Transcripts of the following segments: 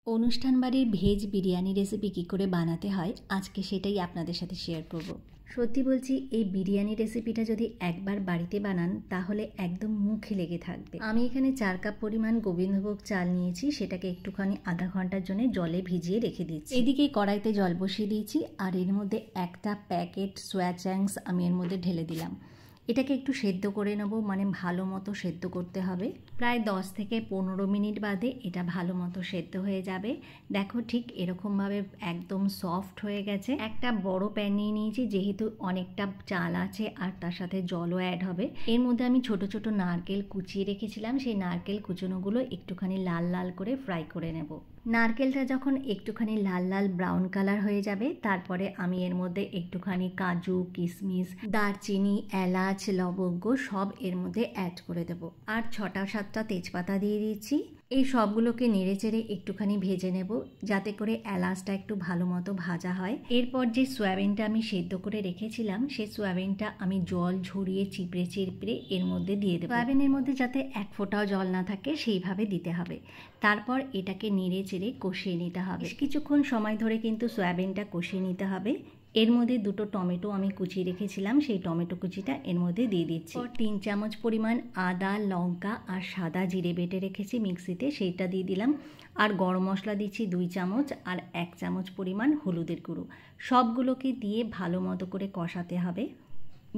অনুষ্ঠান বাড়ির veg biryani recipe কী করে বানাতে হয় আজকে সেটাই আপনাদের সাথে শেয়ার করব। সত্যি বলছি, এই বিরিয়ানি রেসিপিটা যদি একবার বাড়িতে বানান তাহলে একদম মুখে লেগে থাকবে। আমি এখানে 4 কাপ পরিমাণ গোবিন্দভোগ চাল নিয়েছি, সেটাকে একটুখানি আধা ঘন্টার জন্য জলে ভিজিয়ে রেখে দিচ্ছি। এদিকে কড়াইতে জল বসিয়ে দিয়েছি আর এর মধ্যে একটা প্যাকেট সোয়া চাংস আমি এর মধ্যে ঢেলে দিলাম। এটাকে একটু সেদ্ধ করে নেব, মানে ভালো মতো সেদ্ধ করতে হবে। প্রায় 10 থেকে 15 মিনিট বাদে এটা ভালো মতো সেদ্ধ হয়ে যাবে। দেখো ঠিক এরকমভাবে একদম সফট হয়ে গেছে। একটা বড় প্যান নিয়ে নিয়েছি, যেহেতু অনেকটা চাল আছে আর তার সাথে জলও অ্যাড হবে। এর মধ্যে আমি ছোট ছোট নারকেল কুচিয়ে রেখেছিলাম, সেই নারকেল কুচোনোগুলো একটুখানি লাল লাল করে ফ্রাই করে নেব। নারকেলটা যখন একটুখানি লাল লাল ব্রাউন কালার হয়ে যাবে, তারপরে আমি এর মধ্যে একটুখানি কাজু, কিশমিশ, দারচিনি, এলাচ, লবঙ্গ সব এর মধ্যে অ্যাড করে দেব। আর 6-7টা তেজপাতা দিয়ে দিচ্ছি। এই সবগুলোকে নেড়ে চেড়ে একটুখানি ভেজে নেব, যাতে করে এলাচটা একটু ভালো মতো ভাজা হয়। এরপর যে সয়াবিনটা আমি সেদ্ধ করে রেখেছিলাম, সেই সয়াবিনটা আমি জল ঝরিয়ে চিপড়ে চিপড়ে এর মধ্যে দিয়ে দেবো। সয়াবিনের মধ্যে যাতে এক ফোঁটাও জল না থাকে সেইভাবে দিতে হবে। তারপর এটাকে নেড়ে চেড়ে কষিয়ে নিতে হবে। কিছুক্ষণ সময় ধরে কিন্তু সয়াবিনটা কষিয়ে নিতে হবে। এর মধ্যে 2টো টমেটো আমি কুচিয়ে রেখেছিলাম, সেই টমেটো কুচিটা এর মধ্যে দিয়ে দিচ্ছি। 3 চামচ পরিমাণ আদা, লঙ্কা আর সাদা জিরে বেটে রেখেছি মিক্সিতে, সেইটা দিয়ে দিলাম। আর গরম মশলা দিচ্ছি 2 চামচ আর 1 চামচ পরিমাণ হলুদের গুঁড়ো। সবগুলোকে দিয়ে ভালো মতো করে কষাতে হবে।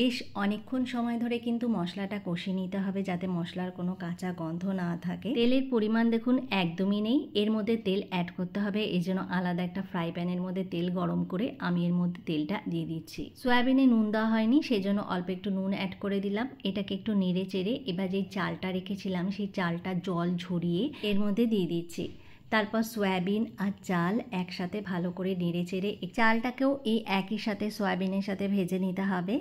বেশ অনেকক্ষণ সময় ধরে কিন্তু মশলাটা কষিয়ে নিতে হবে, যাতে মশলার কোনো কাঁচা গন্ধ না থাকে। তেলের পরিমাণ দেখুন একদমই নেই, এর মধ্যে তেল অ্যাড করতে হবে। এই জন্য আলাদা একটা ফ্রাই প্যানের মধ্যে তেল গরম করে আমি এর মধ্যে তেলটা দিয়ে দিচ্ছি। সয়াবিনে নুন দেওয়া হয়নি, সেই জন্য অল্প একটু নুন অ্যাড করে দিলাম। এটাকে একটু নেড়ে চেড়ে এবার যেই চালটা রেখেছিলাম সেই চালটা জল ঝরিয়ে এর মধ্যে দিয়ে দিচ্ছি। তারপর সয়াবিন আর চাল একসাথে ভালো করে নেড়ে চেড়ে চালটাকেও এই একই সাথে সয়াবিনের সাথে ভেজে নিতে হবে।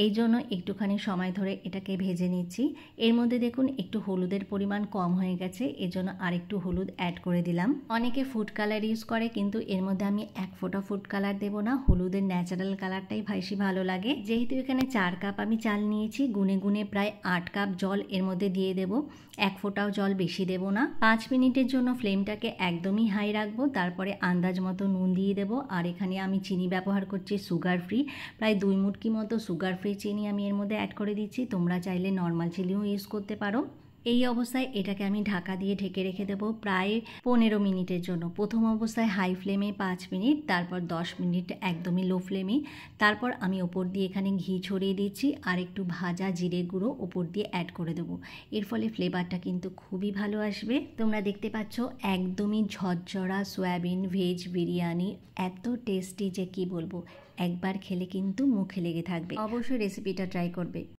এই জন্য একটুখানি সময় ধরে এটাকে ভেজে নিচ্ছি। এর মধ্যে দেখুন একটু হলুদের পরিমাণ কম হয়ে গেছে, এজন্য আর একটু হলুদ অ্যাড করে দিলাম। অনেকে ফুড কালার ইউজ করে, কিন্তু এর মধ্যে আমি 1 ফোঁটা ফুড কালার দেবো না, হলুদের ন্যাচারাল কালারটাই বেশি ভালো লাগে। যেহেতু এখানে 4 কাপ আমি চাল নিয়েছি, গুনে গুনে প্রায় 8 কাপ জল এর মধ্যে দিয়ে দেব। 1 ফোঁটাও জল বেশি দেব না। 5 মিনিটের জন্য ফ্লেমটাকে একদমই হাই রাখবো। তারপরে আন্দাজ মতো নুন দিয়ে দেবো। আর এখানে আমি চিনি ব্যবহার করছি সুগার ফ্রি, প্রায় 2 মুটকি মতো সুগার ফ্রি চিনি আমি এর মধ্যে অ্যাড করে দিচ্ছি। তোমরা চাইলে নর্মাল চিনিও ইউজ করতে পারো। এই অবস্থায় এটাকে আমি ঢাকা দিয়ে ঢেকে রেখে দেবো প্রায় 15 মিনিটের জন্য। প্রথম অবস্থায় হাই ফ্লেমে 5 মিনিট, তারপর 10 মিনিট একদমই লো ফ্লেমে। তারপর আমি ওপর দিয়ে এখানে ঘি ছড়িয়ে দিচ্ছি আর একটু ভাজা জিরে গুঁড়ো ওপর দিয়ে অ্যাড করে দেবো। এর ফলে ফ্লেভারটা কিন্তু খুবই ভালো আসবে। তোমরা দেখতে পাচ্ছ একদমই ঝরঝরা সয়াবিন ভেজ বিরিয়ানি, এত টেস্টি যে কি বলবো। একবার খেলে কিন্তু মুখে লেগে থাকবে। অবশ্যই রেসিপিটা ট্রাই করবে।